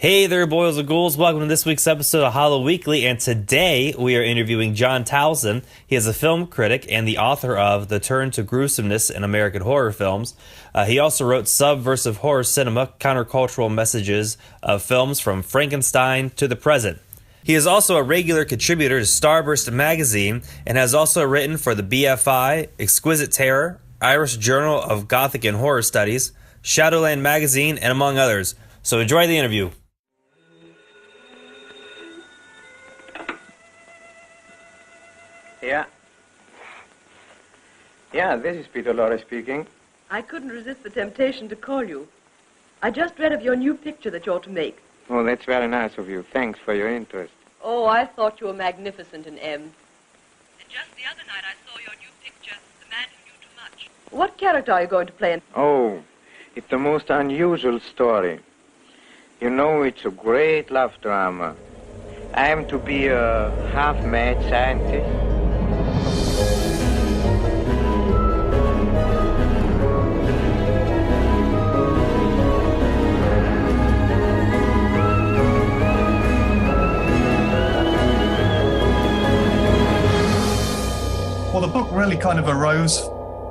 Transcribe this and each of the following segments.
Hey there, boys and ghouls. Welcome to this week's episode of Halloweekly, and today we are interviewing Jon Towlson. He is a film critic and the author of The Turn to Gruesomeness in American Horror Films. He also wrote Subversive Horror Cinema, Countercultural Messages of Films from Frankenstein to the Present. He is also a regular contributor to Starburst magazine and has also written for the BFI, Exquisite Terror, Irish Journal of Gothic and Horror Studies, Shadowland magazine, and among others. So enjoy the interview. Yeah, this is Peter Lorre speaking. I couldn't resist the temptation to call you. I just read of your new picture that you're to make. Oh, that's very nice of you. Thanks for your interest. Oh, I thought you were magnificent in M. And just the other night I saw your new picture, The Man Who Knew Too Much. What character are you going to play in? Oh, it's the most unusual story. You know, it's a great love drama. I am to be a half-mad scientist. Well, the book really kind of arose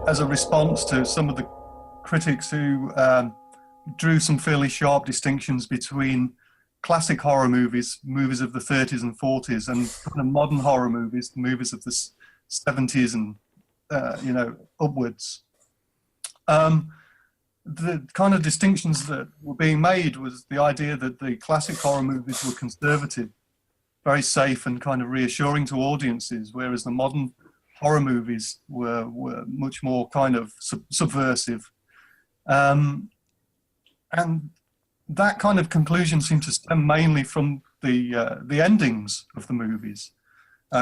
as a response to some of the critics who drew some fairly sharp distinctions between classic horror movies of the 30s and 40s, and kind of modern horror movies of the 70s and upwards. The kind of distinctions that were being made was the idea that the classic horror movies were conservative, very safe and kind of reassuring to audiences, whereas the modern horror movies were much more kind of subversive. And that kind of conclusion seemed to stem mainly from the endings of the movies.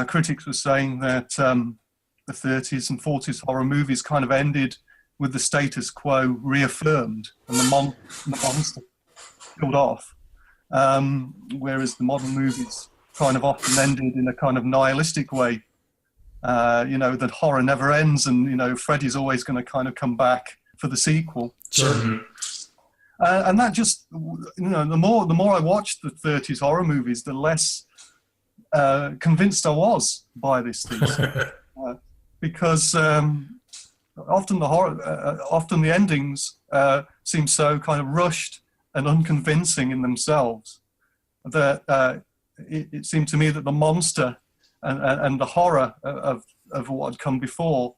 Critics were saying that the 30s and 40s horror movies kind of ended with the status quo reaffirmed and the monster killed off, whereas the modern movies kind of often ended in a kind of nihilistic way. That horror never ends, and Freddy's always going to kind of come back for the sequel. Sure. And that just, the more I watched the 30s horror movies, the less convinced I was by this thesis, because often the endings seem so kind of rushed and unconvincing in themselves that it seemed to me that the monster and the horror of what had come before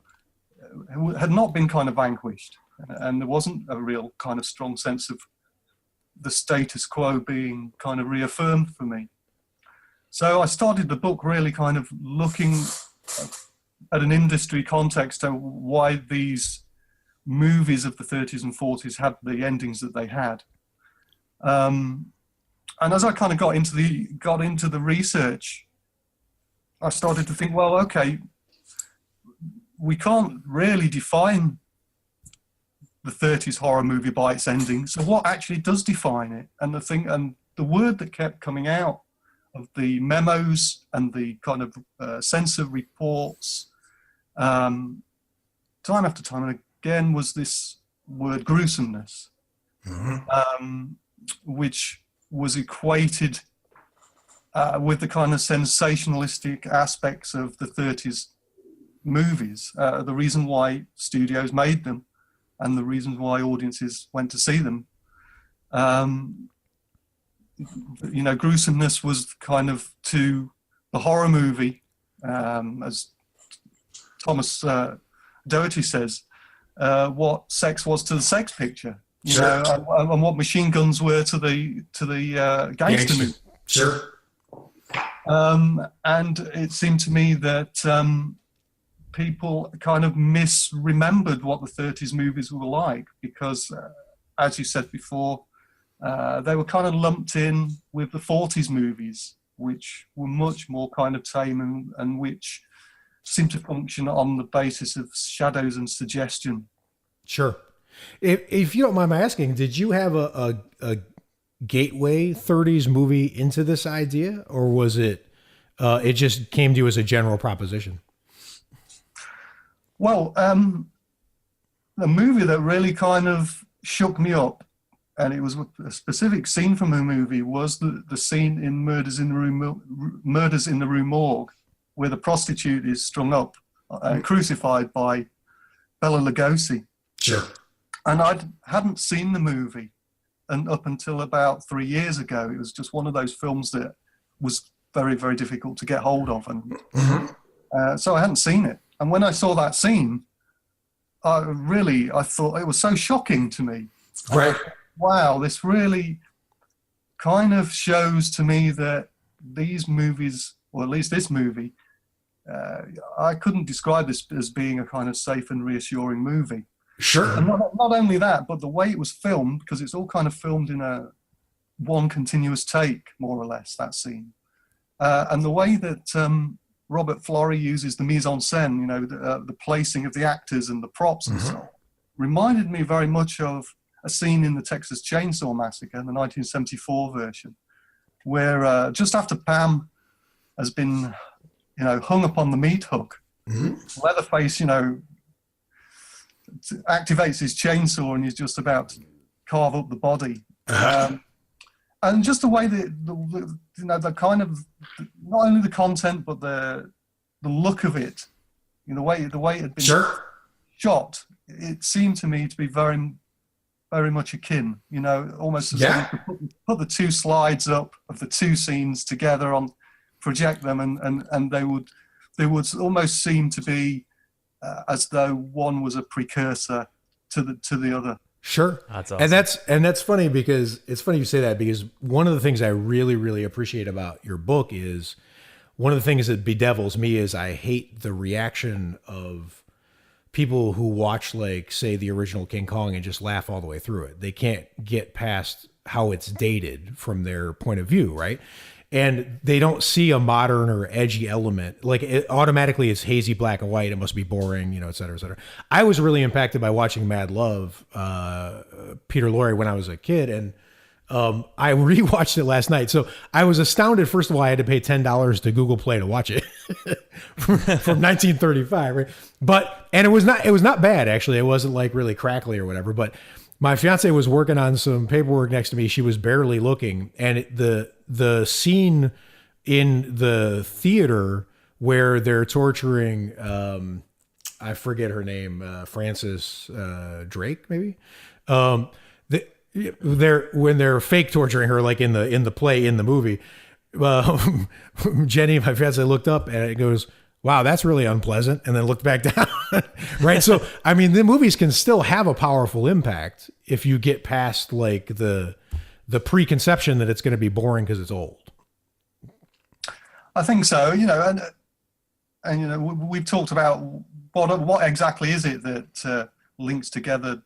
had not been kind of vanquished, and there wasn't a real kind of strong sense of the status quo being kind of reaffirmed for me. So I started the book really kind of looking at an industry context of why these movies of the 30s and 40s had the endings that they had. And as I kind of got into the research, I started to think, well, okay, we can't really define the 30s horror movie by its ending. So what actually does define it? And the word that kept coming out of the memos and the kind of censor reports, time after time and again, was this word gruesomeness, which was equated with the kind of sensationalistic aspects of the 30s movies, the reason why studios made them and the reasons why audiences went to see them. Gruesomeness was kind of to the horror movie, as Thomas Doherty says, what sex was to the sex picture, and what machine guns were to the gangster movie. Sure. And it seemed to me that people kind of misremembered what the 30s movies were like because, as you said before, they were kind of lumped in with the 40s movies, which were much more kind of tame and which seemed to function on the basis of shadows and suggestion. Sure. If you don't mind my asking, did you have a gateway 30s movie into this idea, or was it it just came to you as a general proposition? Well, the movie that really kind of shook me up and it was a specific scene from a movie, was the scene in Murders in the Rue Morgue, where the prostitute is strung up and crucified by Bela Lugosi. Sure. And I hadn't seen the movie, and up until about 3 years ago, it was just one of those films that was very, very difficult to get hold of, and so I hadn't seen it. And when I saw that scene, I thought it was so shocking to me. Right. Wow, this really kind of shows to me that these movies, or at least this movie, I couldn't describe this as being a kind of safe and reassuring movie. Sure. And not only that, but the way it was filmed, because it's all kind of filmed in one continuous take, more or less, that scene. And the way that Robert Florey uses the mise en scène, the placing of the actors and the props and so on, reminded me very much of a scene in the Texas Chainsaw Massacre, the 1974 version, where just after Pam has been, hung upon the meat hook, Leatherface, activates his chainsaw and he's just about to carve up the body. And just the way that, the kind of, not only the content, but the look of it, the way it had been shot, it seemed to me to be very, very much akin, almost as if you could put the two slides up of the two scenes together project them, and they would almost seem to be as though one was a precursor to the other. Sure. That's awesome. And that's funny, because it's funny you say that, because one of the things I really, really appreciate about your book is, one of the things that bedevils me is I hate the reaction of people who watch, like, say, the original King Kong and just laugh all the way through it. They can't get past how it's dated from their point of view, right? And they don't see a modern or edgy element. Like, it automatically it's hazy black and white. It must be boring, et cetera, et cetera. I was really impacted by watching Mad Love, Peter Lorre, when I was a kid. And I rewatched it last night. So I was astounded. First of all, I had to pay $10 to Google Play to watch it from 1935, right? And it was not bad, actually. It wasn't like really crackly or whatever, but my fiance was working on some paperwork next to me. She was barely looking. And the scene in the theater where they're torturing, I forget her name, Frances Drake, maybe. When they're fake torturing her, like in the play, in the movie, Jenny, my fiance, looked up and it goes, wow, that's really unpleasant, and then looked back down. Right. So, I mean, the movies can still have a powerful impact if you get past like the preconception that it's going to be boring because it's old. I think so, and we've talked about what exactly is it that links together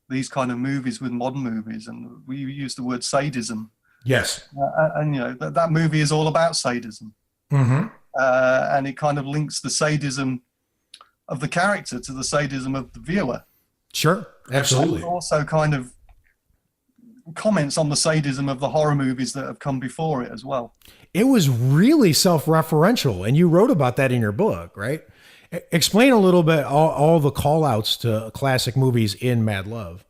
these kind of movies with modern movies, and we use the word sadism. Yes. And that movie is all about sadism. And it kind of links the sadism of the character to the sadism of the viewer. Sure, absolutely. And also kind of comments on the sadism of the horror movies that have come before it as well. It was really self-referential, and you wrote about that in your book, right? Explain a little bit all the call-outs to classic movies in Mad Love.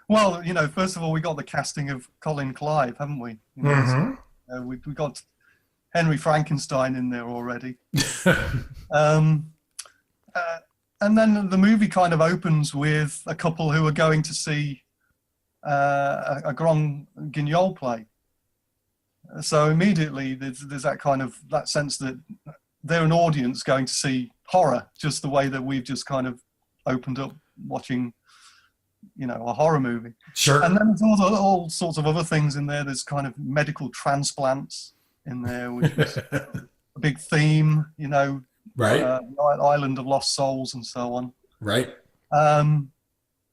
Well, first of all, we got the casting of Colin Clive, haven't we? We got Henry Frankenstein in there already. And then the movie kind of opens with a couple who are going to see a Grand Guignol play. So immediately there's that sense that they're an audience going to see horror, just the way that we've just kind of opened up watching, a horror movie. Sure. And then there's all sorts of other things in there. There's kind of medical transplants in there, which was a big theme, right? Island of Lost Souls and so on. Right. And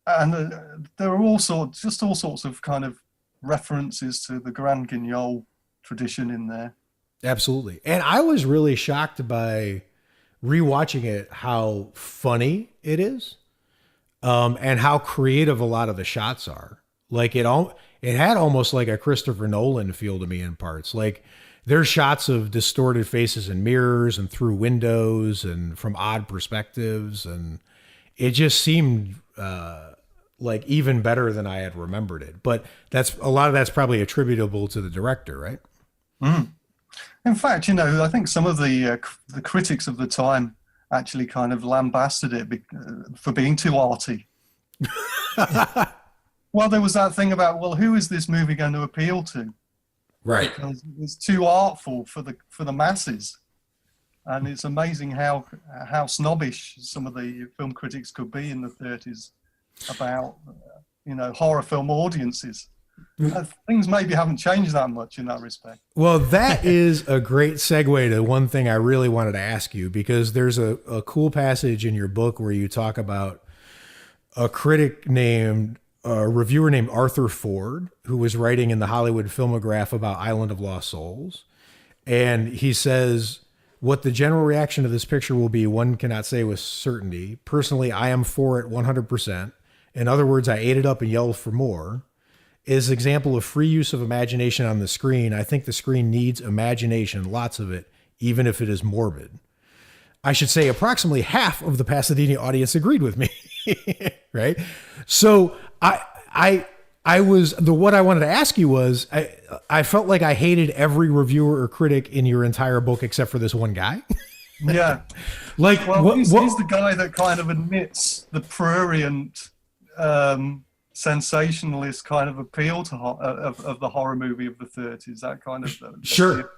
there are all sorts of kind of references to the Grand Guignol tradition in there. Absolutely. And I was really shocked by rewatching it, how funny it is, and how creative a lot of the shots are. Like it had almost like a Christopher Nolan feel to me in parts. Like there's shots of distorted faces in mirrors and through windows and from odd perspectives. And it just seemed like even better than I had remembered it. But that's a lot of that's probably attributable to the director, right? In fact, I think some of the critics of the time actually kind of lambasted it for being too arty. Well, there was that thing about, well, who is this movie going to appeal to? Right. Because it's too artful for the masses. And it's amazing how snobbish some of the film critics could be in the 30s about, horror film audiences. Things maybe haven't changed that much in that respect. Well, that is a great segue to one thing I really wanted to ask you, because there's a cool passage in your book where you talk about a reviewer named Arthur Ford, who was writing in the Hollywood Filmograph about Island of Lost Souls. And he says, what the general reaction to this picture will be, one cannot say with certainty. Personally, I am for it 100%. In other words, I ate it up and yelled for more. Is example of free use of imagination on the screen. I think the screen needs imagination, lots of it, even if it is morbid. I should say approximately half of the Pasadena audience agreed with me, right? So what I wanted to ask you was, I felt like I hated every reviewer or critic in your entire book except for this one guy. Yeah. He's the guy that kind of admits the prurient, sensationalist kind of appeal to of the horror movie of the 30s, that kind of sure.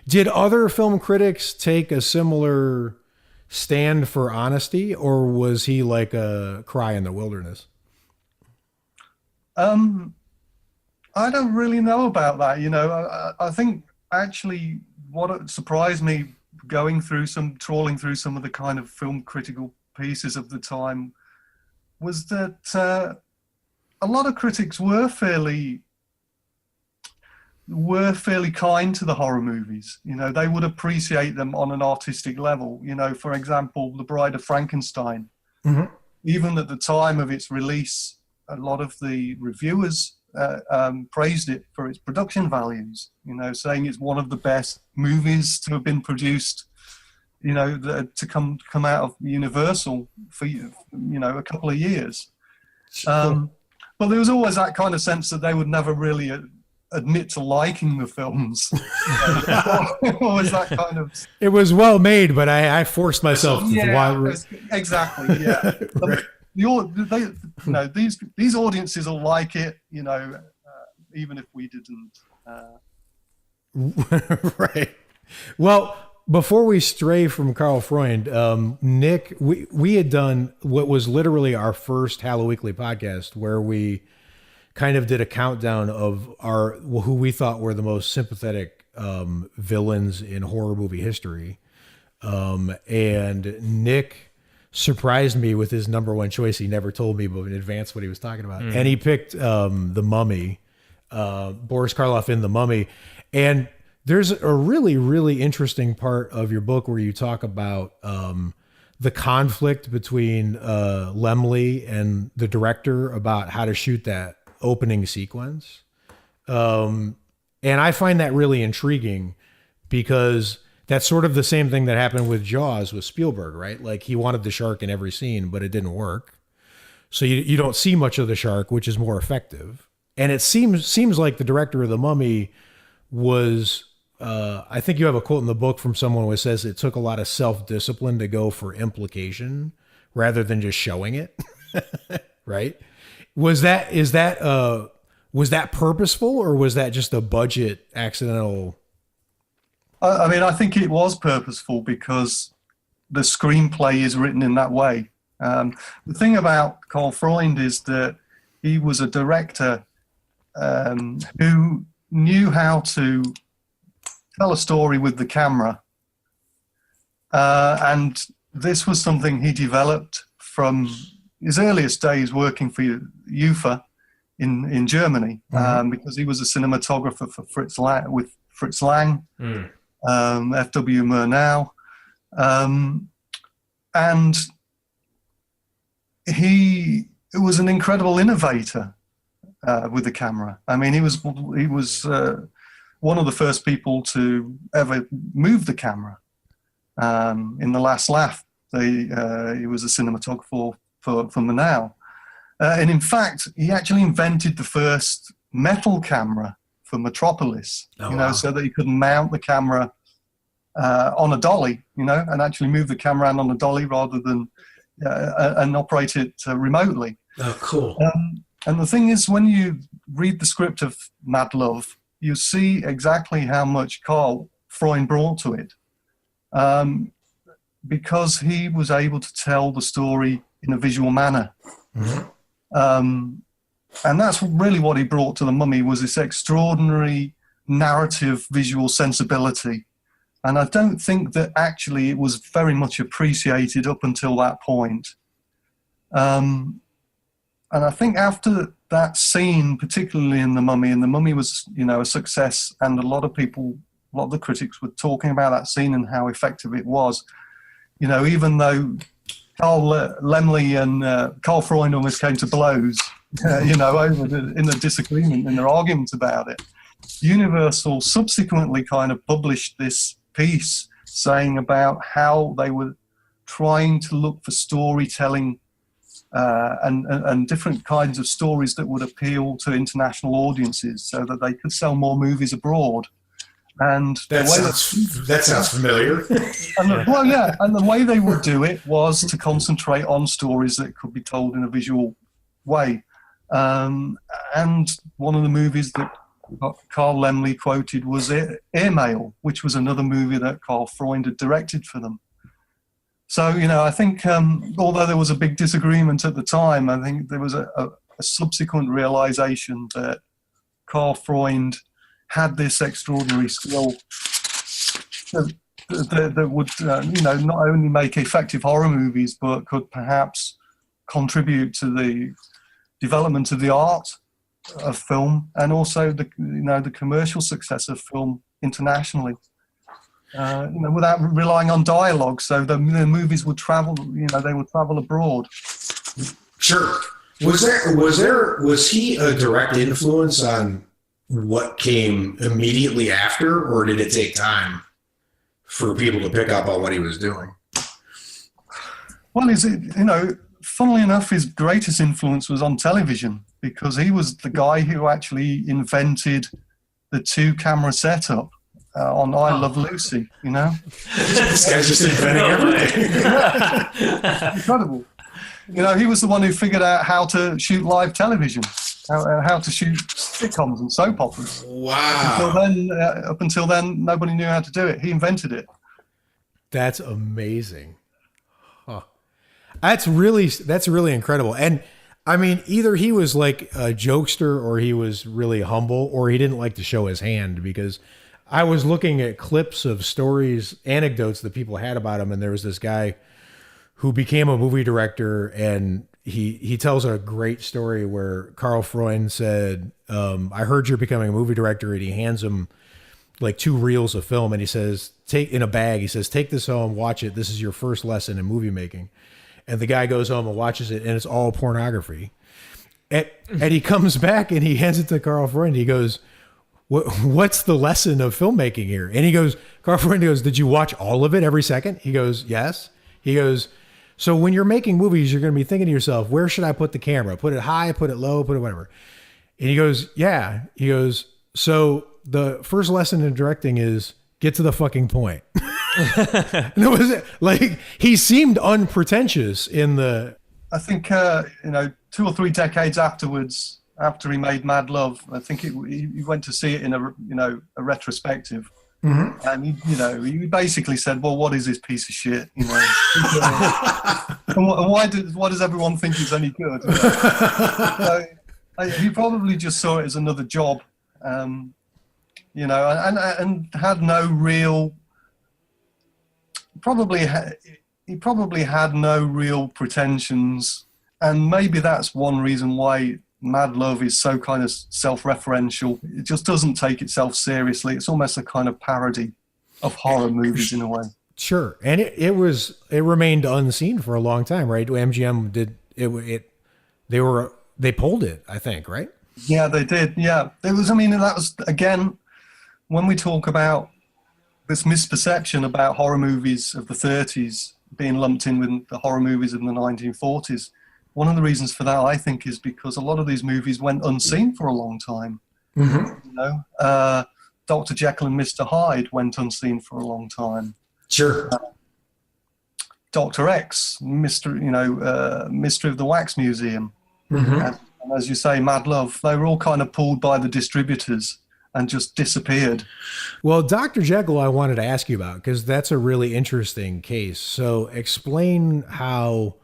Did other film critics take a similar stand for honesty, or was he like a cry in the wilderness? I don't really know about that. I think actually what surprised me trawling through some of the kind of film critical pieces of the time was that a lot of critics were fairly kind to the horror movies. They would appreciate them on an artistic level. For example, The Bride of Frankenstein. Mm-hmm. Even at the time of its release, a lot of the reviewers praised it for its production values, saying it's one of the best movies to have been produced, to come out of Universal for, a couple of years. But there was always that kind of sense that they would never really admit to liking the films. Always that kind of... It was well made, but I forced myself to watch. Exactly, yeah. Right. These audiences will like it, even if we didn't. Right. Well, before we stray from Karl Freund, Nick, we had done what was literally our first Halloweekly podcast, where we kind of did a countdown of who we thought were the most sympathetic villains in horror movie history. And Nick surprised me with his number one choice. He never told me in advance what he was talking about. And he picked The Mummy, Boris Karloff in The Mummy. And there's a really, really interesting part of your book where you talk about the conflict between Laemmle and the director about how to shoot that opening sequence. And I find that really intriguing, because that's sort of the same thing that happened with Jaws with Spielberg, right? Like, he wanted the shark in every scene, but it didn't work. So you don't see much of the shark, which is more effective. And it seems like the director of The Mummy was, I think you have a quote in the book from someone who says it took a lot of self-discipline to go for implication rather than just showing it. Right? Was that purposeful, or was that just a budget accidental? I think it was purposeful, because the screenplay is written in that way. The thing about Karl Freund is that he was a director who knew how to tell a story with the camera. And this was something he developed from his earliest days working for UFA in Germany, because he was a cinematographer for Fritz Lang. F.W. Murnau, and he was an incredible innovator with the camera. I mean, he was one of the first people to ever move the camera. In The Last Laugh, he was a cinematographer for Murnau, And in fact, he actually invented the first metal camera for Metropolis, so that you could mount the camera on a dolly, and actually move the camera on a dolly rather than and operate it remotely. Oh, cool. And the thing is, when you read the script of Mad Love, you see exactly how much Karl Freund brought to it, because he was able to tell the story in a visual manner. Mm-hmm. And that's really what he brought to The Mummy, was this extraordinary narrative visual sensibility. And I don't think that actually it was very much appreciated up until that point. And I think after that scene, particularly in The Mummy, and The Mummy was, a success, and a lot of the critics were talking about that scene and how effective it was. Even though Carl Laemmle and Karl Freund almost came to blows, in the disagreement, in their arguments about it, Universal subsequently kind of published this piece saying about how they were trying to look for storytelling and different kinds of stories that would appeal to international audiences so that they could sell more movies abroad. And that sounds familiar. And the way they would do it was to concentrate on stories that could be told in a visual way. And one of the movies that Carl Laemmle quoted was Airmail, which was another movie that Karl Freund had directed for them. So, I think although there was a big disagreement at the time, I think there was a subsequent realization that Karl Freund had this extraordinary skill that would, not only make effective horror movies, but could perhaps contribute to the development of the art of film and also the commercial success of film internationally. Without relying on dialogue, so the movies would travel. They would travel abroad. Sure. Was he a direct influence on what came immediately after, or did it take time for people to pick up on what he was doing? Well, funnily enough, his greatest influence was on television, because he was the guy who actually invented the 2-camera setup on I Love Lucy, This guy's just inventing everything. Incredible. He was the one who figured out how to shoot live television, how to shoot sitcoms and soap operas. Wow. Up until then, nobody knew how to do it. He invented it. That's amazing. Huh. That's really incredible. And I mean, either he was like a jokester, or he was really humble, or he didn't like to show his hand, because I was looking at clips of stories, anecdotes that people had about him, and there was this guy who became a movie director, and he tells a great story where Karl Freund said, I heard you're becoming a movie director, and he hands him like 2 reels of film, and he says, take this home, watch it. This is your first lesson in movie making. And the guy goes home and watches it, and it's all pornography. And he comes back and he hands it to Karl Freund. He goes, what's the lesson of filmmaking here? And Karl Freund goes, did you watch all of it every second? He goes, yes. He goes, so when you're making movies, you're going to be thinking to yourself, where should I put the camera? Put it high, put it low, put it whatever. And he goes, yeah. He goes, so the first lesson in directing is get to the fucking point. And it was like, he seemed unpretentious in the... I think, 2 or 3 decades afterwards, after he made Mad Love, I think he went to see it in a retrospective. Mm-hmm. And he basically said, well, what is this piece of shit? And why does everyone think he's any good? So, he probably just saw it as another job, and had no real... He probably had no real pretensions, and maybe that's one reason why Mad Love is so kind of self-referential. It just doesn't take itself seriously. It's almost a kind of parody of horror movies in a way. Sure, and it remained unseen for a long time, right? MGM did it. They pulled it, I think, right? Yeah, they did. Yeah, that was again when we talk about this misperception about horror movies of the 30s being lumped in with the horror movies of the 1940s. one of the reasons for that, I think, is because a lot of these movies went unseen for a long time. Mm-hmm. You know, Dr. Jekyll and Mr. Hyde went unseen for a long time. Sure. Dr. X, Mystery of the Wax Museum, Mm-hmm. and as you say, Mad Love, they were all kind of pulled by the distributors and just disappeared. Well, Dr. Jekyll, I wanted to ask you about, because that's a really interesting case. So explain how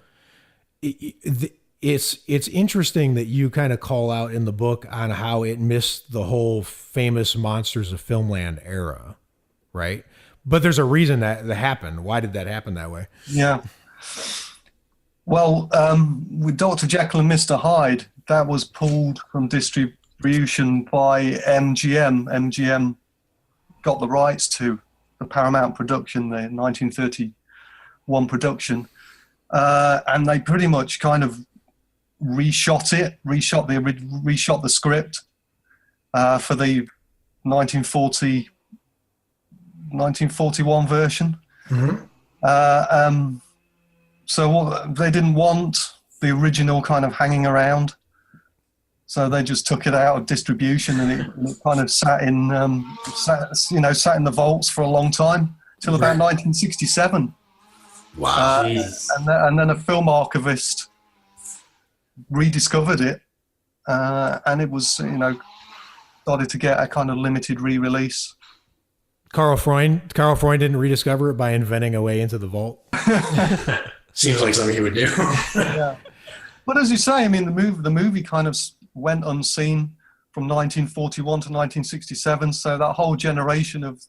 it's interesting that you kind of call out in the book on how it missed the whole famous Monsters of Filmland era, right? But there's a reason that happened. Why did that happen that way? Yeah. Well, with Dr. Jekyll and Mr. Hyde, that was pulled from distribution by MGM. MGM got the rights to the Paramount production, the 1931 production, and they pretty much kind of reshot the script for the 1941 version. Mm-hmm. So they didn't want the original kind of hanging around, so they just took it out of distribution, and it kind of sat in the vaults for a long time till about 1967. Wow. And then a film archivist rediscovered it, and it was started to get a kind of limited re-release. Carl Freund didn't rediscover it by inventing a way into the vault. Seems like something he would do. Yeah. But as you say, I mean, the movie kind of went unseen from 1941 to 1967. So that whole generation of,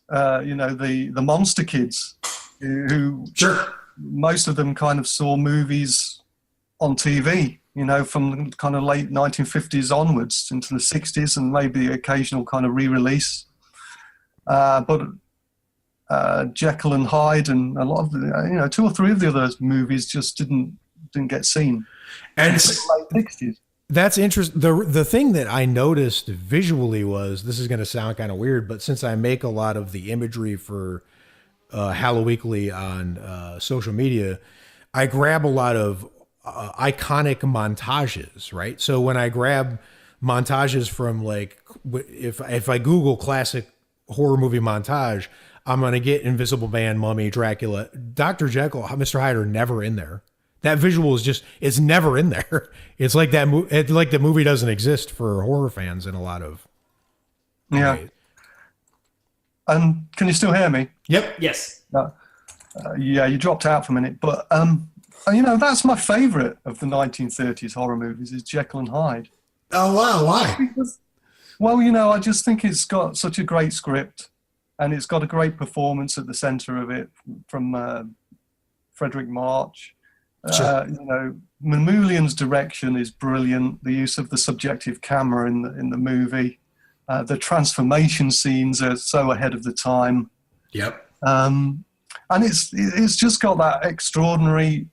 the monster kids, who Sure. most of them kind of saw movies on TV, from kind of late 1950s onwards into the 60s, and maybe the occasional kind of re-release. But Jekyll and Hyde and a lot of the, 2 or 3 of the other movies just didn't get seen. And Late 60s. That's interesting. The thing that I noticed visually was, this is going to sound kind of weird, but since I make a lot of the imagery for Halloweekly on social media, I grab a lot of iconic montages, right? So when I grab montages from, like, if I Google classic horror movie montage, I'm going to get Invisible Man, Mummy, Dracula. Dr. Jekyll, Mr. Hyde are never in there. That visual it's never in there. It's like like the movie doesn't exist for horror fans in a lot of ways. And can you still hear me? Yep. Yes. Yeah, you dropped out for a minute, but that's my favorite of the 1930s horror movies, is Jekyll and Hyde. oh wow, why? Well, I just think it's got such a great script, and it's got a great performance at the center of it from Frederick March. Sure. Mamoulian's direction is brilliant. The use of the subjective camera in the movie, the transformation scenes are so ahead of the time. Yep. And it's just got that extraordinary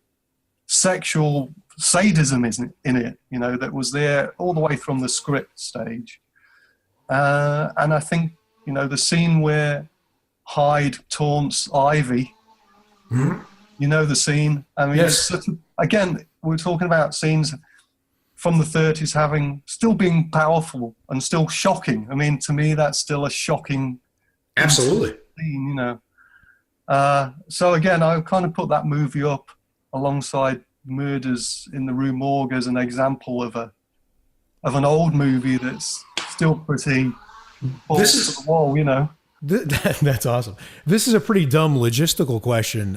sexual sadism in it, that was there all the way from the script stage. And I think, the scene where Hyde taunts Ivy, Mm-hmm. the scene. I mean, Yes. Again, we're talking about scenes from the 30s still being powerful and still shocking. I mean, to me, that's still a shocking Absolutely. scene, So again, I kind of put that movie up alongside Murders in the Rue Morgue as an example of an old movie that's still pretty This to is- the wall, That's awesome. This is a pretty dumb logistical question.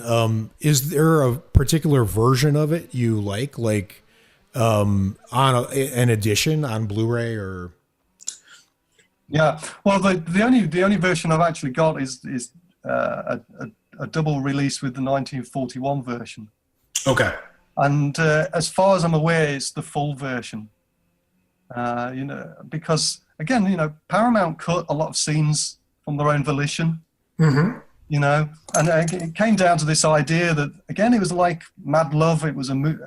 Is there a particular version of it you like on an edition on Blu-ray or? Yeah. Well, the only version I've actually got is a double release with the 1941 version. Okay. And as far as I'm aware, it's the full version. Because again, Paramount cut a lot of scenes from their own volition. Mm-hmm. And it came down to this idea that, again, it was like Mad Love. It was a movie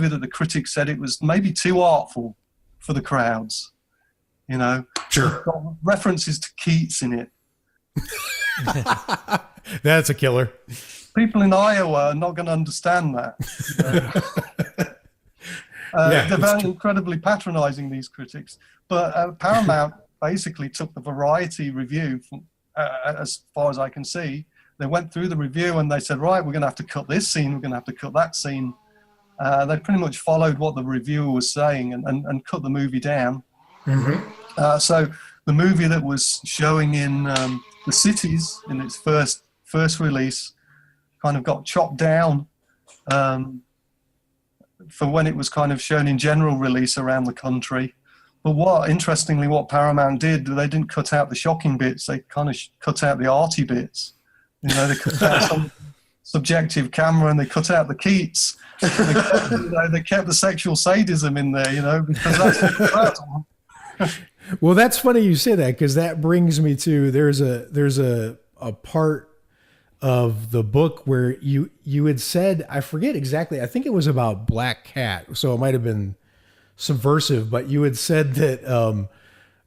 that the critics said it was maybe too artful for the crowds. Sure. It's got references to Keats in it. That's a killer. people in Iowa are not going to understand that. They're very incredibly patronizing, these critics. But Paramount basically took the Variety review, from, as far as I can see. They went through the review and they said, right, we're going to have to cut this scene, we're going to have to cut that scene. They pretty much followed what the reviewer was saying and cut the movie down. Mm-hmm. So the movie that was showing in the cities in its first release kind of got chopped down for when it was kind of shown in general release around the country. But interestingly, what Paramount did, they didn't cut out the shocking bits, they kind of cut out the arty bits. You know, they cut out some subjective camera and they cut out the Keats. They kept the sexual sadism in there, you know, because that's Well, that's funny you say that, because that brings me to there's a part of the book where you had said, I forget exactly, I think it was about Black Cat, so it might have been subversive, but you had said that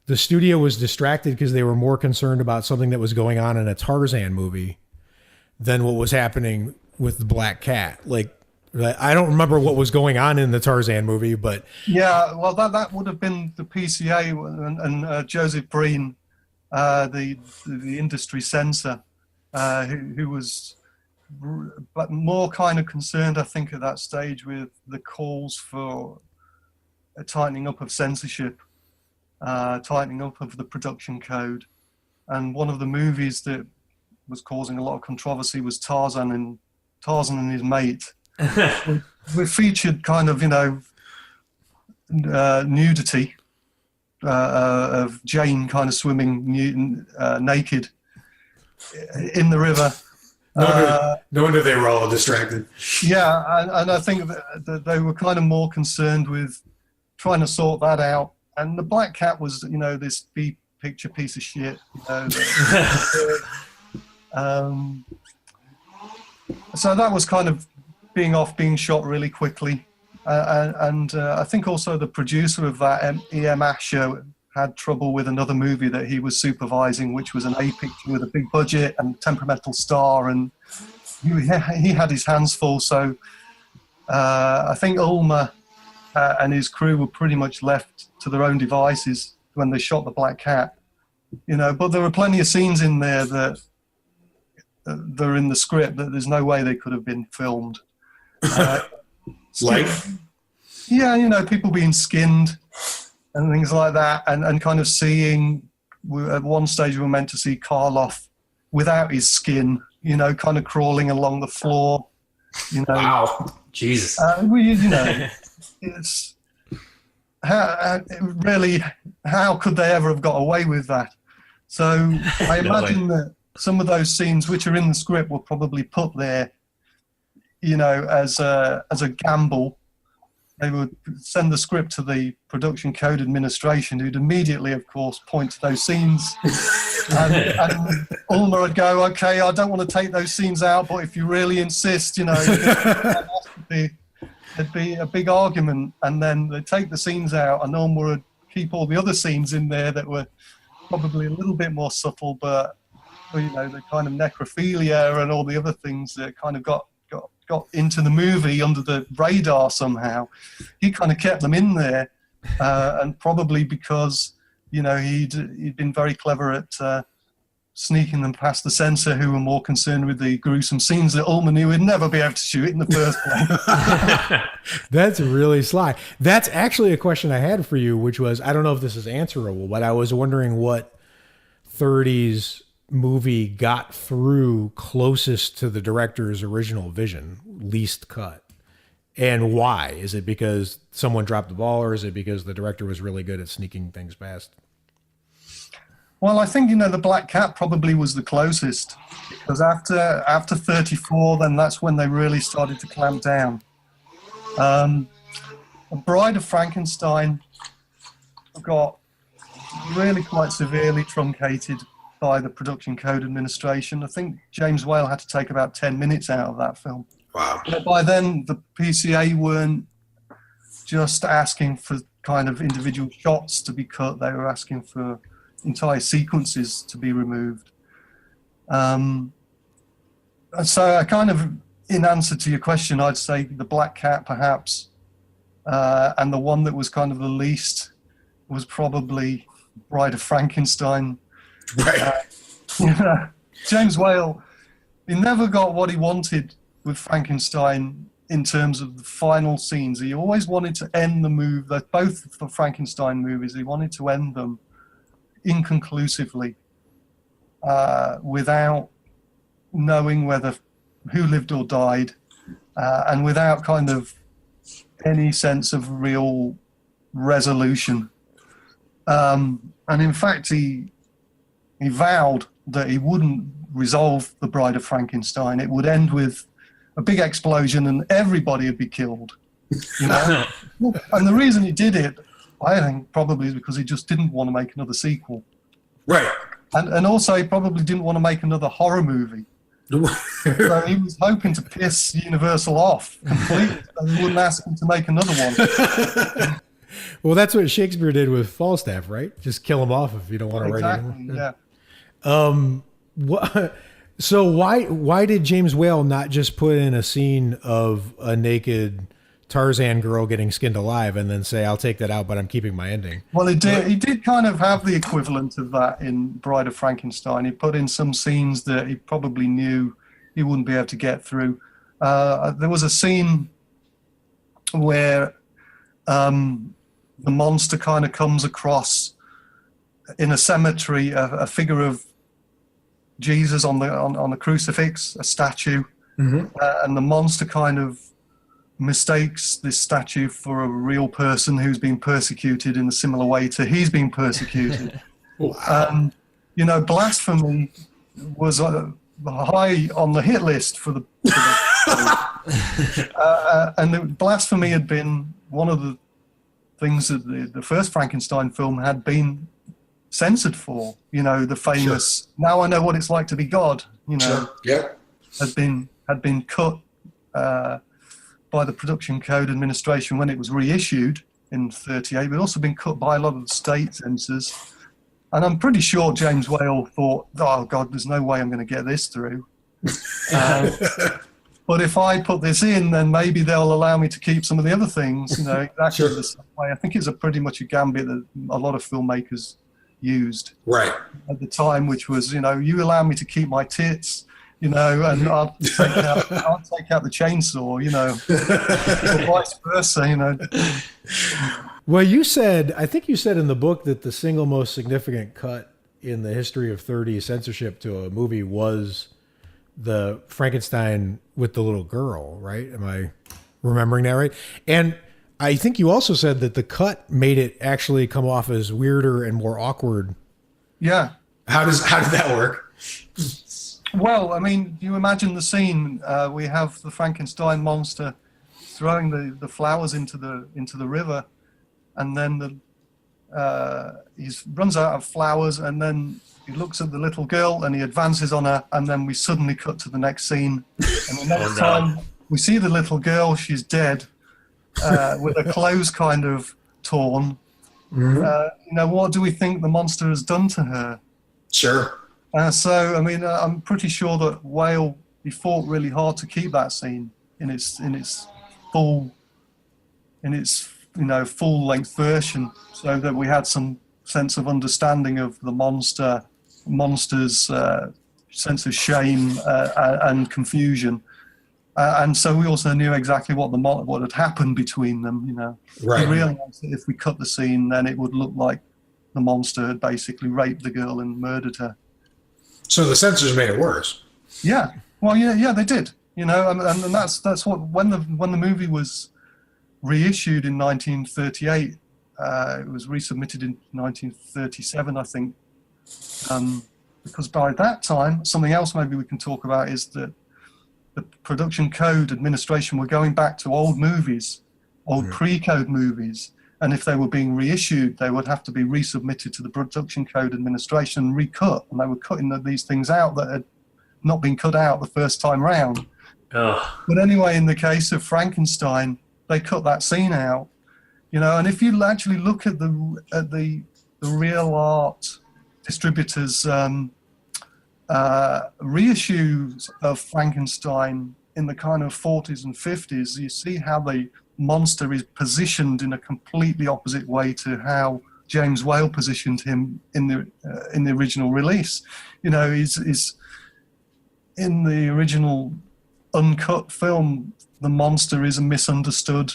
the studio was distracted because they were more concerned about something that was going on in a Tarzan movie than what was happening with the Black Cat. Like, I don't remember what was going on in the Tarzan movie, but yeah, well, that would have been the PCA and Joseph Breen, the industry censor, who was but more kind of concerned, I think, at that stage with the calls for a tightening up of censorship, tightening up of the production code. And one of the movies that was causing a lot of controversy was Tarzan and His Mate. We featured kind of, you know, nudity of Jane kind of swimming naked in the river. No wonder they were all distracted. Yeah, and I think that they were kind of more concerned with trying to sort that out. And the Black Cat was, you know, this B-picture piece of shit. You know, so that was kind of being shot really quickly. And I think also the producer of that, E.M. Asher, had trouble with another movie that he was supervising, which was an A picture with a big budget and temperamental star, and he had his hands full. So I think Ulmer and his crew were pretty much left to their own devices when they shot the Black Cat. You know, but there were plenty of scenes in there that they're in the script that there's no way they could have been filmed. Like? Yeah, you know, people being skinned and things like that, and kind of seeing, at one stage we were meant to see Karloff without his skin, you know, kind of crawling along the floor, you know. Wow, Jesus. You know, it's really, how could they ever have got away with that? So I imagine that some of those scenes which are in the script were probably put there, you know, as a gamble. They would send the script to the production code administration, who'd immediately, of course, point to those scenes. and Ulmer would go, okay, I don't want to take those scenes out, but if you really insist, you know, there'd be a big argument. And then they'd take the scenes out, and Ulmer would keep all the other scenes in there that were probably a little bit more subtle, but, you know, the kind of necrophilia and all the other things that kind of got into the movie under the radar somehow. He kind of kept them in there, and probably because, you know, he'd been very clever at sneaking them past the censor, who were more concerned with the gruesome scenes that Ulmer knew he'd never be able to shoot in the first place. That's really sly. That's actually a question I had for you, which was, I don't know if this is answerable, but I was wondering what 30s movie got through closest to the director's original vision, least cut, and why? Is it because someone dropped the ball, or is it because the director was really good at sneaking things past? Well, I think, you know, the Black Cat probably was the closest, because after 34, then that's when they really started to clamp down. Bride of Frankenstein got really quite severely truncated by the production code administration. I think James Whale had to take about 10 minutes out of that film. Wow. But by then, the PCA weren't just asking for kind of individual shots to be cut. They were asking for entire sequences to be removed. So I kind of, in answer to your question, I'd say The Black Cat, perhaps. And the one that was kind of the least was probably Bride of Frankenstein. Right. James Whale, he never got what he wanted with Frankenstein in terms of the final scenes. He always wanted to end the movie, both the Frankenstein movies, he wanted to end them inconclusively, without knowing who lived or died, and without kind of any sense of real resolution. And in fact, he vowed that he wouldn't resolve The Bride of Frankenstein. It would end with a big explosion and everybody would be killed. You know? And the reason he did it, I think, probably is because he just didn't want to make another sequel. Right. And also he probably didn't want to make another horror movie. So he was hoping to piss Universal off completely, so they wouldn't ask him to make another one. Well, that's what Shakespeare did with Falstaff, right? Just kill him off if you don't want to write anymore. Yeah. So why did James Whale not just put in a scene of a naked Tarzan girl getting skinned alive and then say, I'll take that out, but I'm keeping my ending? Well, he did kind of have the equivalent of that in Bride of Frankenstein. He put in some scenes that he probably knew he wouldn't be able to get through. There was a scene where the monster kind of comes across in a cemetery, a figure of Jesus on the crucifix, a statue, and the monster kind of mistakes this statue for a real person who's been persecuted in a similar way to he's been persecuted. Wow. You know, blasphemy was high on the hit list for the and blasphemy had been one of the things that the first Frankenstein film had been censored for. You know, the famous "Now I know what it's like to be God." You know, had been cut by the Production Code Administration when it was reissued in '38, but also been cut by a lot of the state censors. And I'm pretty sure James Whale thought, "Oh God, there's no way I'm going to get this through." But if I put this in, then maybe they'll allow me to keep some of the other things. You know, exactly the same way. I think it's pretty much a gambit that a lot of filmmakers used at the time, which was, you know, you allow me to keep my tits, you know, and I'll take out the chainsaw, you know, or vice versa, you know. Well, I think you said in the book that the single most significant cut in the history of 30 censorship to a movie was the Frankenstein with the little girl, right? Am I remembering that right? And I think you also said that the cut made it actually come off as weirder and more awkward. Yeah. How did that work? Well, I mean, you imagine the scene. We have the Frankenstein monster throwing the flowers into the river, and then he runs out of flowers, and then he looks at the little girl and he advances on her, and then we suddenly cut to the next scene. And the next time we see the little girl, she's dead, with her clothes kind of torn. You know, what do we think the monster has done to her? Sure. So, I mean, I'm pretty sure that Whale, he fought really hard to keep that scene in its full length version, so that we had some sense of understanding of the monster's sense of shame and confusion, and so we also knew exactly what had happened between them. You know, we realized that if we cut the scene, then it would look like the monster had basically raped the girl and murdered her. So the censors made it worse. Yeah. Well, yeah, they did. You know, and that's what when the movie was reissued in 1938, it was resubmitted in 1937, I think. Because by that time, something else maybe we can talk about is that the Production Code Administration were going back to old movies, old pre-code movies, and if they were being reissued, they would have to be resubmitted to the Production Code Administration and recut, and they were cutting these things out that had not been cut out the first time round. But anyway, in the case of Frankenstein, they cut that scene out, you know. And if you actually look at the real art distributors' reissues of Frankenstein in the kind of 40s and 50s, you see how the monster is positioned in a completely opposite way to how James Whale positioned him in the original release. You know, he's in the original uncut film, the monster is a misunderstood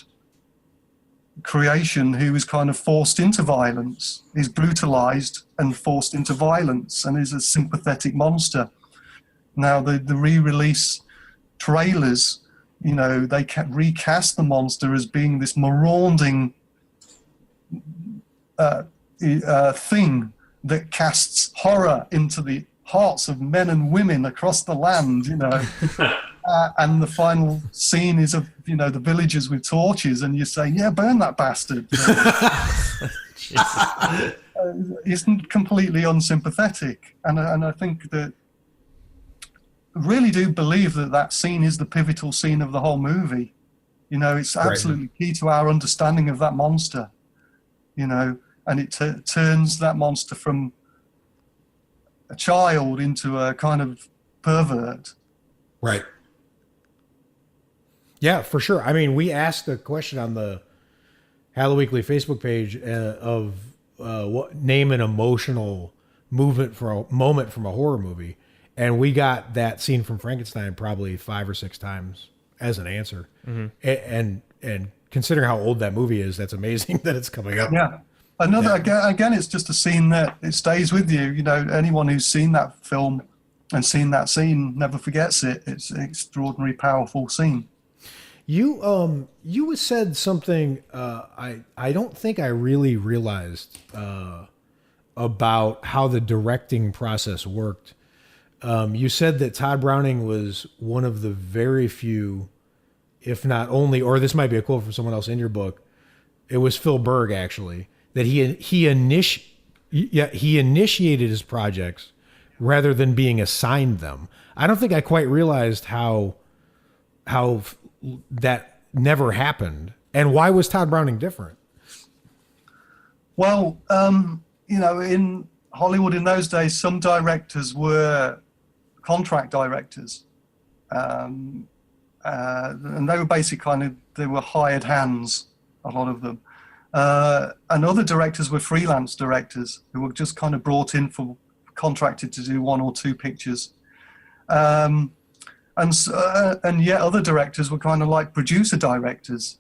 creation who is kind of forced into violence. He's brutalized and forced into violence and is a sympathetic monster. Now, the re-release trailers, you know, they recast the monster as being this marauding thing that casts horror into the hearts of men and women across the land, you know. And the final scene is of, you know, the villagers with torches, and you say, yeah, burn that bastard. Isn't completely unsympathetic. And I think that really do believe that that scene is the pivotal scene of the whole movie. You know, it's absolutely key to our understanding of that monster, you know, and it turns that monster from a child into a kind of pervert. Right. Yeah, for sure. I mean, we asked a question on the Halloweekly Facebook page of what name an emotional moment from a horror movie, and we got that scene from Frankenstein probably 5 or 6 times as an answer. Mm-hmm. And considering how old that movie is, that's amazing that it's coming up. Yeah. Again, it's just a scene that it stays with you. You know, anyone who's seen that film and seen that scene never forgets it. It's an extraordinary, powerful scene. You said something I don't think I really realized about how the directing process worked. You said that Todd Browning was one of the very few, if not only, or this might be a quote from someone else in your book, it was Phil Berg actually, that he initiated his projects rather than being assigned them. I don't think I quite realized how that never happened. And why was Todd Browning different? Well, you know, in Hollywood in those days, some directors were contract directors. And they were basically they were hired hands, a lot of them. And other directors were freelance directors who were just kind of brought in for contracted to do 1 or 2 pictures. And yet other directors were kind of like producer directors.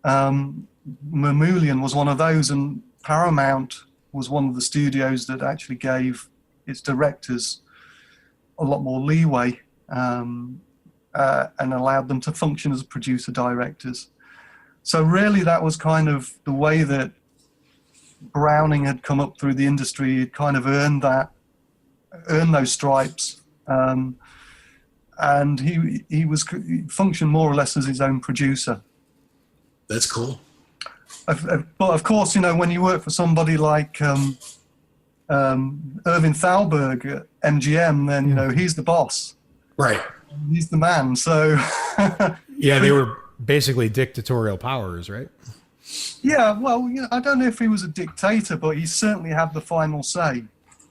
Mamoulian was one of those, and Paramount was one of the studios that actually gave its directors a lot more leeway and allowed them to function as producer directors. So really that was kind of the way that Browning had come up through the industry. He'd kind of earned those stripes. And he functioned more or less as his own producer. That's cool. But of course, you know, when you work for somebody like Irving Thalberg at MGM, then, you know, he's the boss. Right. He's the man. So yeah, they were basically dictatorial powers, right? Yeah, well, you know, I don't know if he was a dictator, but he certainly had the final say.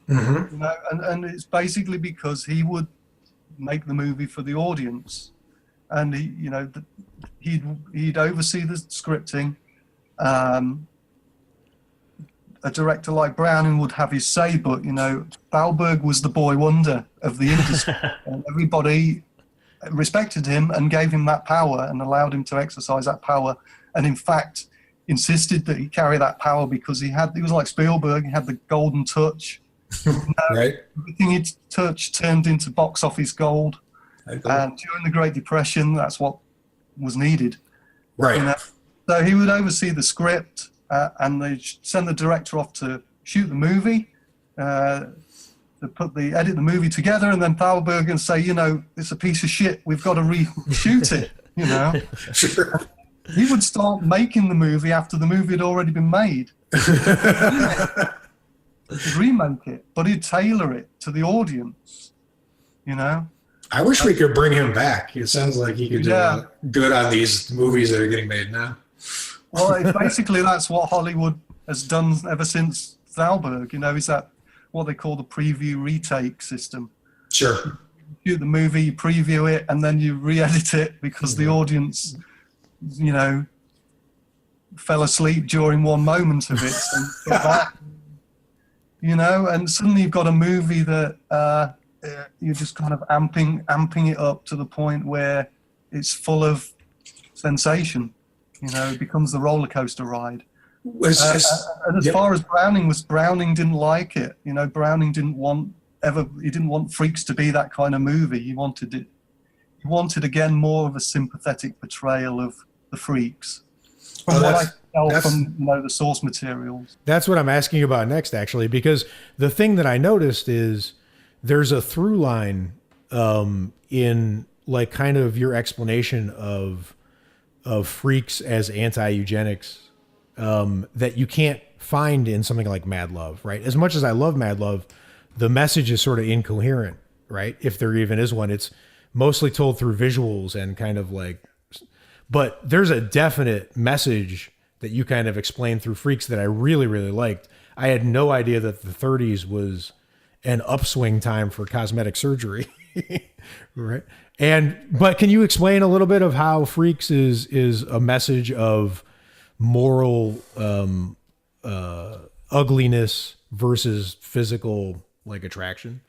Mm-hmm. You know, and it's basically because he would make the movie for the audience, and he'd oversee the scripting. A director like Browning would have his say, but, you know, Thalberg was the boy wonder of the industry. And everybody respected him and gave him that power and allowed him to exercise that power, and in fact insisted that he carry that power because he was like Spielberg. He had the golden touch. Right. Everything he touched turned into box office gold. And during the Great Depression, that's what was needed. Right. You know? So he would oversee the script, and they'd send the director off to shoot the movie, edit the movie together, and then Thalberg and say, you know, it's a piece of shit, we've got to reshoot it, you know. Sure. He would start making the movie after the movie had already been made. He'd remake it, but he'd tailor it to the audience, you know. I wish we could bring him back. It sounds like he could do good on these movies that are getting made now. Well, basically that's what Hollywood has done ever since Thalberg. You know, is that what they call the preview retake system. Sure. You shoot the movie, you preview it, and then you re-edit it because the audience, fell asleep during one moment of it. And suddenly you've got a movie that you're just kind of amping it up to the point where it's full of sensation. It becomes the roller coaster ride. And as far as Browning didn't like it. Browning didn't want Freaks to be that kind of movie. He wanted again more of a sympathetic portrayal of the freaks. From what I tell from the source materials. That's what I'm asking you about next, actually, because the thing that I noticed is there's a through line in like kind of your explanation of freaks as anti-eugenics that you can't find in something like Mad Love, right? As much as I love Mad Love, the message is sort of incoherent, right? If there even is one, it's mostly told through visuals and kind of like, but there's a definite message that you kind of explained through Freaks that I really, really liked. I had no idea that the 30s was an upswing time for cosmetic surgery, right? But can you explain a little bit of how Freaks is a message of moral ugliness versus physical like attraction?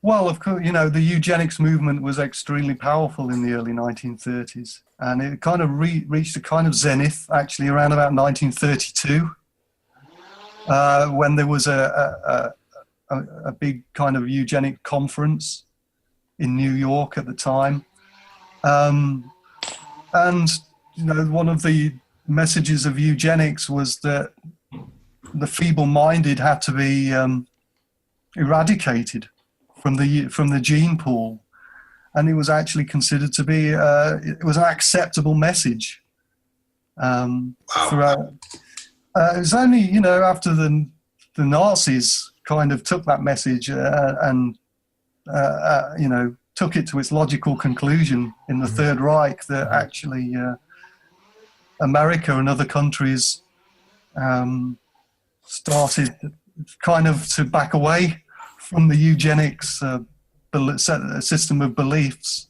Well, of course, the eugenics movement was extremely powerful in the early 1930s, and it kind of reached a kind of zenith actually around about 1932, when there was a big kind of eugenic conference in New York at the time, and one of the messages of eugenics was that the feeble-minded had to be eradicated from the gene pool, and it was actually considered to be it was an acceptable message throughout. It was only after the Nazis kind of took that message and took it to its logical conclusion in the Third Reich that actually America and other countries started kind of to back away from the eugenics system of beliefs,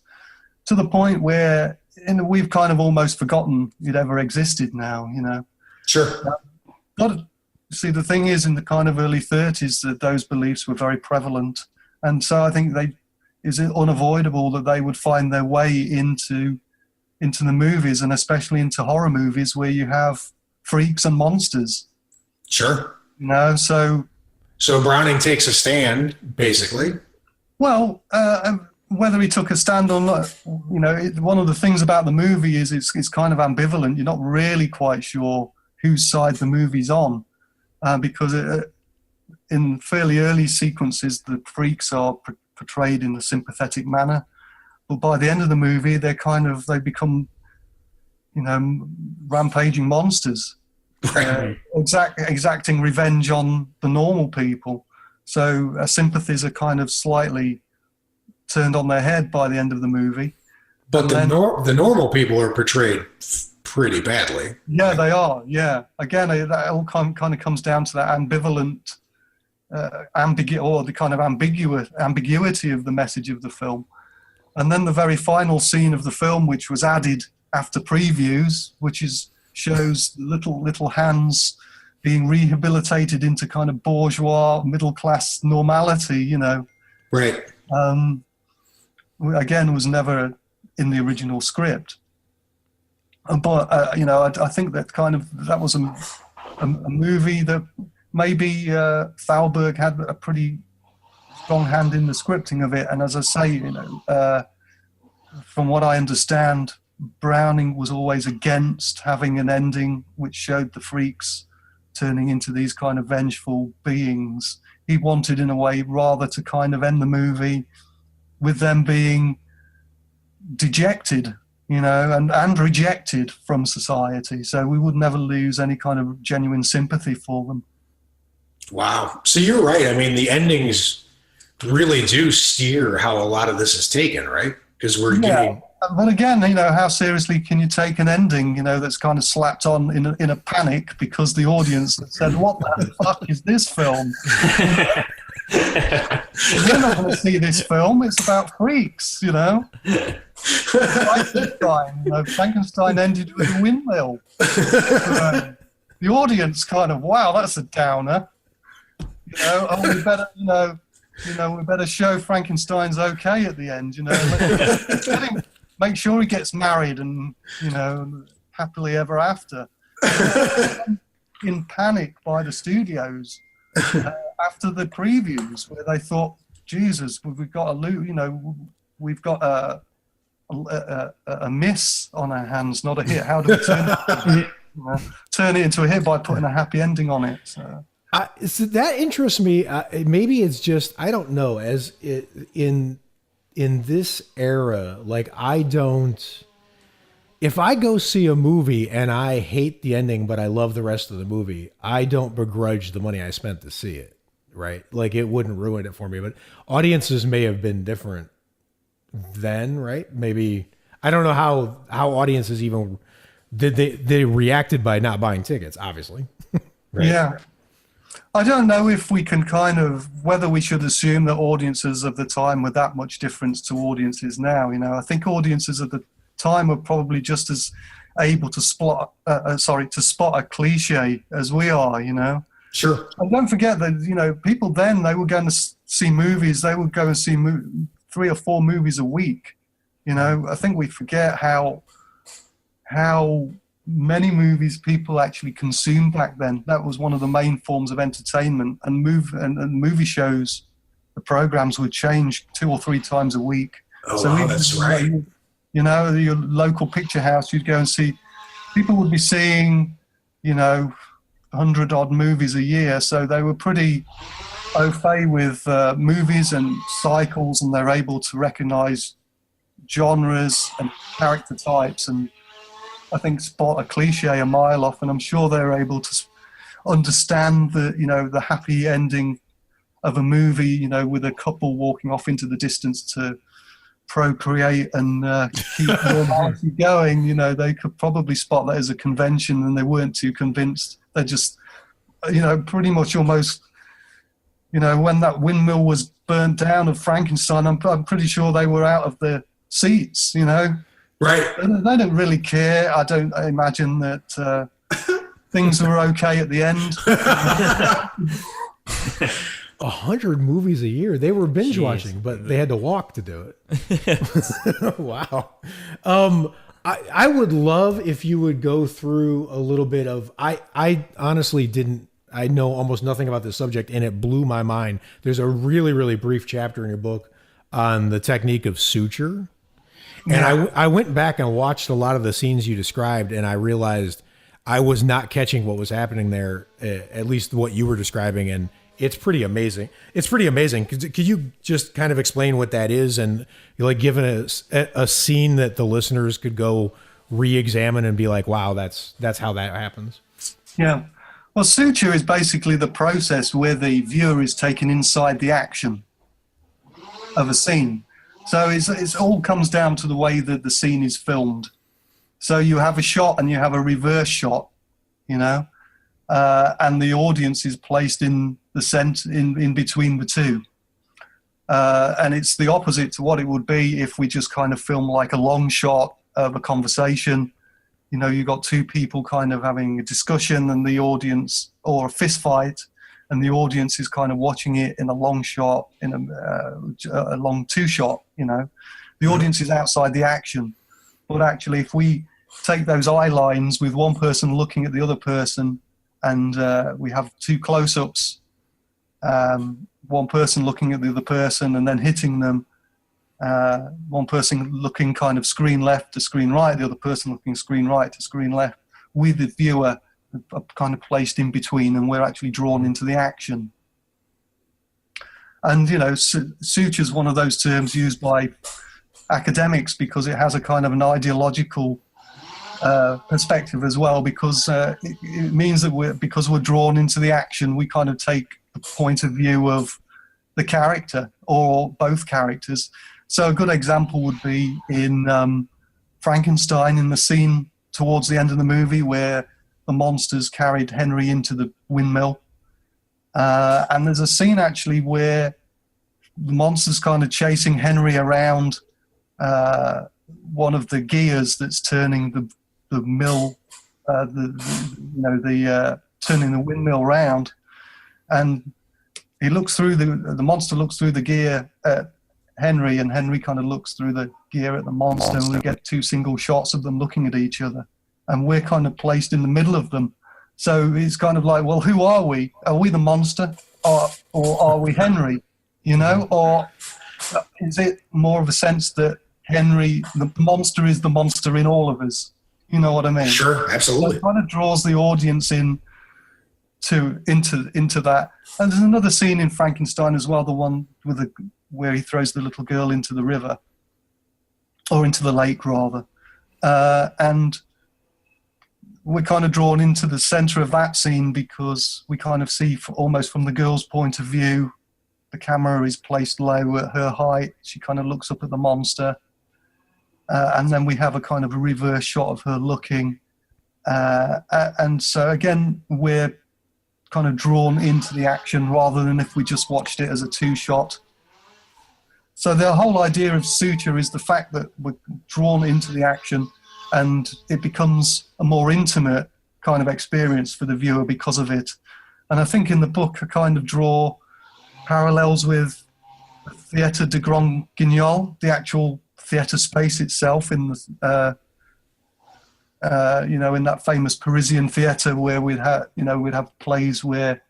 to the point where we've kind of almost forgotten it ever existed now. Sure. See, the thing is, in the kind of early 30s, that those beliefs were very prevalent, and so I think it's unavoidable that they would find their way into the movies, and especially into horror movies where you have freaks and monsters. Sure. So Browning takes a stand, basically. Well, whether he took a stand or not, one of the things about the movie is it's kind of ambivalent. You're not really quite sure whose side the movie's on, because in fairly early sequences, the freaks are portrayed in a sympathetic manner, but by the end of the movie, they become, rampaging monsters. Exacting revenge on the normal people. So sympathies are kind of slightly turned on their head by the end of the movie. But the normal people are portrayed pretty badly. Yeah, they are. Yeah. Again, that all kind of comes down to that ambivalent, or the kind of ambiguity of the message of the film. And then the very final scene of the film, which was added after previews, which shows little Hans being rehabilitated into kind of bourgeois middle class normality. Right. Again, was never in the original script. But I think that was a movie that maybe Thalberg had a pretty strong hand in the scripting of it. And as I say, from what I understand, Browning was always against having an ending which showed the freaks turning into these kind of vengeful beings. He wanted, in a way, rather to kind of end the movie with them being dejected, and rejected from society. So we would never lose any kind of genuine sympathy for them. Wow. So you're right. I mean, the endings really do steer how a lot of this is taken, right? Because we're getting... But again, how seriously can you take an ending, that's kind of slapped on in a panic because the audience said, "What the fuck is this film?" You're not going to see this film. It's about freaks, you know. Frankenstein ended with a windmill. The audience kind of, wow, that's a downer. You know, oh, we better show Frankenstein's okay at the end. You know, let him, make sure he gets married and happily ever after. In panic by the studios after the previews, where they thought, Jesus, we've got we've got a miss on our hands, not a hit. How do we turn it into a hit by putting a happy ending on it? So that interests me. Maybe it's just, I don't know. In this era, like if I go see a movie and I hate the ending, but I love the rest of the movie, I don't begrudge the money I spent to see it, right? Like, it wouldn't ruin it for me. But audiences may have been different then, right? Maybe, I don't know how audiences even they reacted by not buying tickets, obviously. Right? Yeah. I don't know if we can whether we should assume that audiences of the time were that much different to audiences now. You know, I think audiences of the time were probably just as able to spot a cliche as we are, you know. Sure. And don't forget that, people then, they were going to see movies. They would go and see 3 or 4 movies a week. You know, I think we forget how many movies people actually consumed back then. That was one of the main forms of entertainment. And movie shows, the programs would change 2 or 3 times a week. Oh, so wow, that's right. Your local picture house, you'd go and see, people would be seeing, 100-odd movies a year. So they were pretty au fait with movies and cycles, and they're able to recognize genres and character types, and I think spot a cliche a mile off. And I'm sure they're able to understand the happy ending of a movie, with a couple walking off into the distance to procreate and keep normality going. They could probably spot that as a convention, and they weren't too convinced. They just, pretty much almost, when that windmill was burnt down of Frankenstein, I'm pretty sure they were out of their seats, Right. They don't really care. I don't imagine that things were okay at the end. 100 movies a year. They were binge watching, but they had to walk to do it. Wow. I would love if you would go through a little bit of, I honestly I know almost nothing about this subject, and it blew my mind. There's a really, really brief chapter in your book on the technique of suture. And I went back and watched a lot of the scenes you described, and I realized I was not catching what was happening there, at least what you were describing, and it's pretty amazing. It's pretty amazing. Could you just kind of explain what that is, and give a scene that the listeners could go re-examine and be like, wow, that's how that happens? Yeah. Well, suture is basically the process where the viewer is taken inside the action of a scene. So it's all comes down to the way that the scene is filmed. So you have a shot and you have a reverse shot, and the audience is placed in the center, in between the two. And it's the opposite to what it would be if we just kind of film like a long shot of a conversation. You've got 2 people kind of having a discussion, and the audience, or a fist fight, and the audience is kind of watching it in a long shot, in a long 2-shot, The audience is outside the action. But actually, if we take those eye lines with one person looking at the other person, and we have 2 close-ups, one person looking at the other person and then hitting them, one person looking kind of screen left to screen right, the other person looking screen right to screen left, with the viewer kind of placed in between, and we're actually drawn into the action. And suture is one of those terms used by academics because it has a kind of an ideological perspective as well, because it means that because we're drawn into the action, we kind of take the point of view of the character or both characters. So a good example would be in Frankenstein, in the scene towards the end of the movie where the monsters carried Henry into the windmill. And there's a scene actually where the monster's kind of chasing Henry around one of the gears that's turning the mill, turning the windmill round, and he looks through the monster looks through the gear at Henry, and Henry kind of looks through the gear at the monster, and we get 2 single shots of them looking at each other, and we're kind of placed in the middle of them. So it's kind of like, well, who are we? Are we the monster, or are we Henry? You know, or is it more of a sense that Henry, the monster, is the monster in all of us? You know what I mean? Sure, absolutely. So it kind of draws the audience into that. And there's another scene in Frankenstein as well, the one with where he throws the little girl into the river, or into the lake rather, and we're kind of drawn into the center of that scene because we kind of see almost from the girl's point of view. The camera is placed low at her height. She kind of looks up at the monster, and then we have a kind of a reverse shot of her looking, and so again we're kind of drawn into the action rather than if we just watched it as a 2-shot. So the whole idea of suture is the fact that we're drawn into the action, and it becomes a more intimate kind of experience for the viewer because of it. And I think in the book I kind of draw parallels with Theatre de Grand Guignol, the actual theatre space itself in the in that famous Parisian theatre where we'd have plays where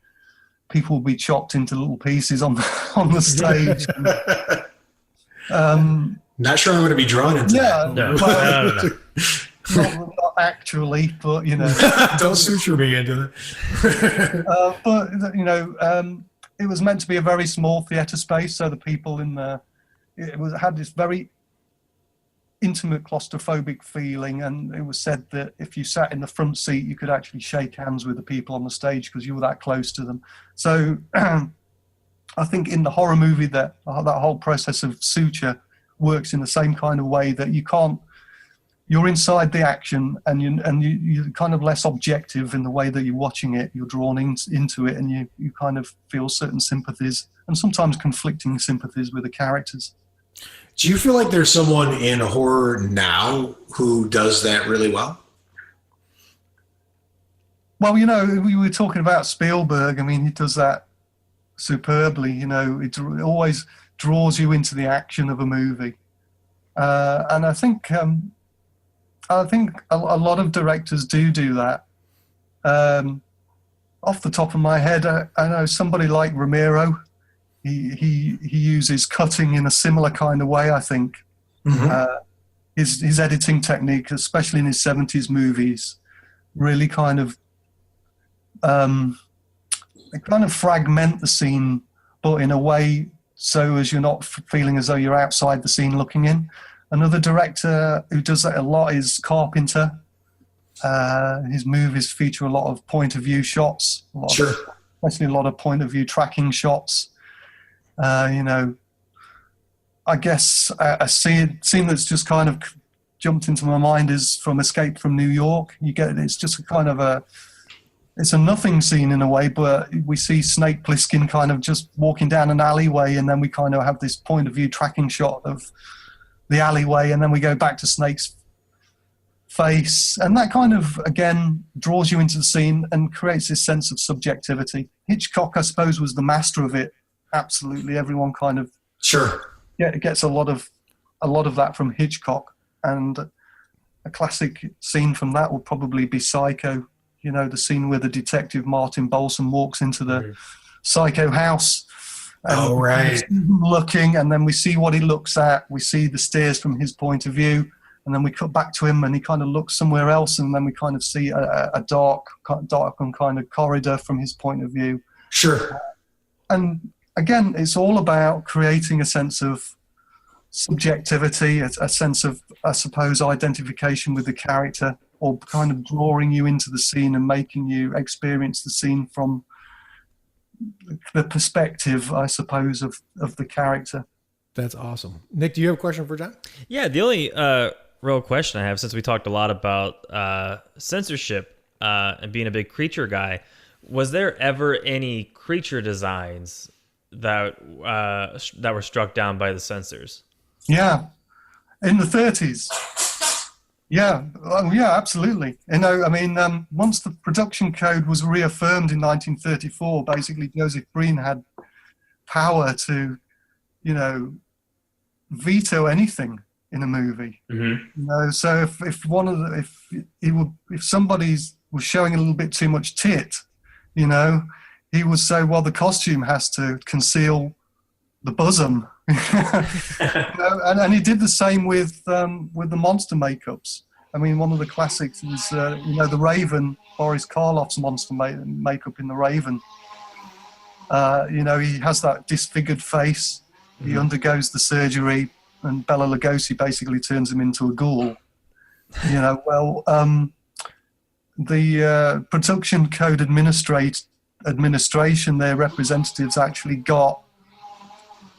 people would be chopped into little pieces on the stage. Not sure I'm going to be drawn into that. No. Not actually, but Don't suture me into that. It was meant to be a very small theatre space, so the people had this very intimate claustrophobic feeling, and it was said that if you sat in the front seat you could actually shake hands with the people on the stage because you were that close to them. So I think in the horror movie that whole process of suture works in the same kind of way, that you're inside the action and you're kind of less objective in the way that you're watching it. You're drawn into it, and you kind of feel certain sympathies and sometimes conflicting sympathies with the characters. Do you feel like there's someone in horror now who does that really well? Well, we were talking about Spielberg. I mean, he does that superbly. It always draws you into the action of a movie. And I think a lot of directors do that. Off the top of my head, I know somebody like Romero. He uses cutting in a similar kind of way, I think. Mm-hmm. His editing technique, especially in his 70s movies, really kind of fragment the scene, but in a way so as you're not feeling as though you're outside the scene looking in. Another director who does that a lot is Carpenter. His movies feature a lot of point of view shots, especially a lot of point of view tracking shots. I guess a scene that's just kind of jumped into my mind is from Escape from New York. It's just it's a nothing scene in a way, but we see Snake Plissken kind of just walking down an alleyway, and then we kind of have this point of view tracking shot of the alleyway, and then we go back to Snake's face, and that kind of again draws you into the scene and creates this sense of subjectivity. Hitchcock, I suppose, was the master of it. Absolutely, everyone kind of it gets a lot of that from Hitchcock, and a classic scene from that will probably be Psycho. The scene where the detective Martin Balsam walks into the Psycho house. And looking, and then we see what he looks at. We see the stairs from his point of view, and then we cut back to him, and he kind of looks somewhere else, and then we kind of see a dark and kind of corridor from his point of view. Sure. And again, it's all about creating a sense of subjectivity, a sense of, I suppose, identification with the character, or kind of drawing you into the scene and making you experience the scene from the perspective, I suppose, of the character. That's awesome. Nick, do you have a question for John? Yeah, the only real question I have, since we talked a lot about censorship and being a big creature guy, Was there ever any creature designs that were struck down by the censors? Yeah, in the 30s. Yeah, yeah, absolutely. I mean, once the production code was reaffirmed in 1934, basically Joseph Breen had power to, veto anything in a movie. Mm-hmm. So if somebody was showing a little bit too much tit, he would say, well, the costume has to conceal the bosom. And he did the same with the monster makeups. I mean, one of the classics is the Raven, Boris Karloff's monster makeup in the Raven. He has that disfigured face. He undergoes the surgery, and Bela Lugosi basically turns him into a ghoul. The production code administration, their representatives actually got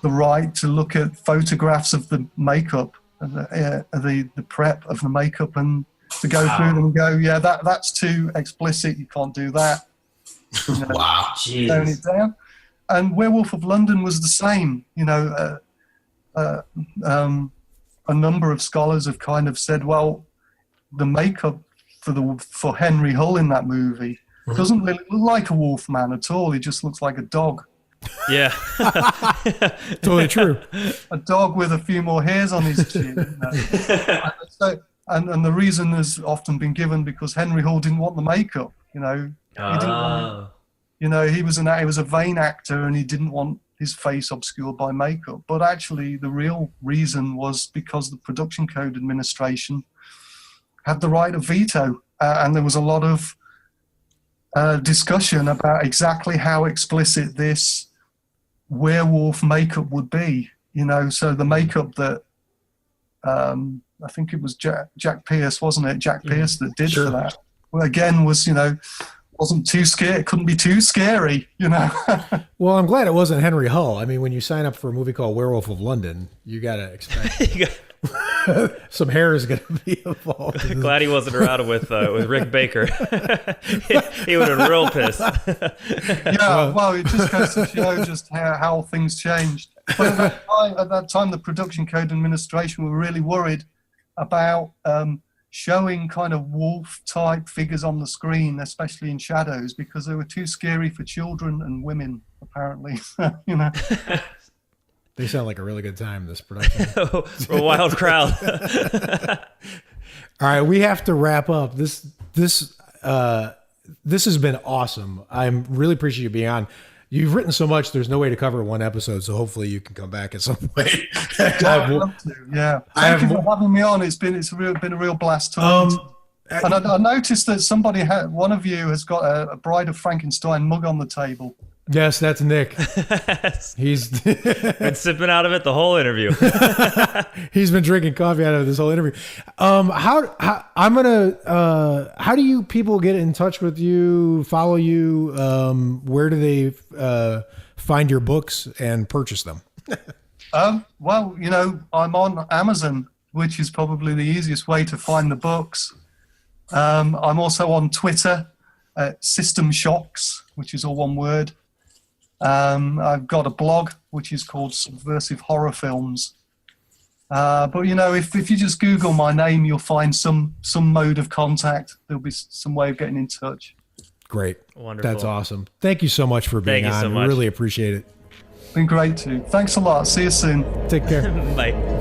the right to look at photographs of the makeup, the prep of the makeup, and to go through them and go, yeah, that's too explicit. You can't do that. Wow, tone it down. And Werewolf of London was the same. A number of scholars have kind of said, well, the makeup for Henry Hull in that movie doesn't really look like a wolf man at all. He just looks like a dog. Yeah. Totally true. A dog with a few more hairs on his chin. And the reason has often been given because Henry Hull didn't want the makeup. He didn't want, he was a vain actor and he didn't want his face obscured by makeup. But actually, the real reason was because the Production Code Administration had the right of veto, and there was a lot of discussion about exactly how explicit this werewolf makeup would be. So the makeup that I think it was Jack Pierce, wasn't it? Jack Pierce that did for that. Well, again, wasn't too scary. It couldn't be too scary, Well, I'm glad it wasn't Henry Hull. I mean, when you sign up for a movie called Werewolf of London, you got to expect some hair is going to be involved. Glad he wasn't around with Rick Baker. He would have been real pissed. Yeah, well, it just goes to show just how things changed. But at that time, the Production Code Administration were really worried about showing kind of wolf-type figures on the screen, especially in shadows, because they were too scary for children and women, apparently. They sound like a really good time, this production. We're a wild crowd. All right, we have to wrap up. This has been awesome. I'm really appreciate you being on. You've written so much, there's no way to cover one episode, so hopefully you can come back at some point. I'd love to, yeah. Thank you for having me on. It's been a real blast talking. And I noticed that one of you has got a Bride of Frankenstein mug on the table. Yes, that's Nick. He's been sipping out of it the whole interview. He's been drinking coffee out of this whole interview. How do you people get in touch with you, follow you? Where do they find your books and purchase them? Well, I'm on Amazon, which is probably the easiest way to find the books. I'm also on Twitter at System Shocks, which is all one word. I've got a blog which is called Subversive Horror Films. But if you just Google my name, you'll find some mode of contact. There'll be some way of getting in touch. Great. Wonderful. That's awesome. Thank you so much for being on. Thank you so much. Really appreciate it. Been great too. Thanks a lot. See you soon. Take care. Bye.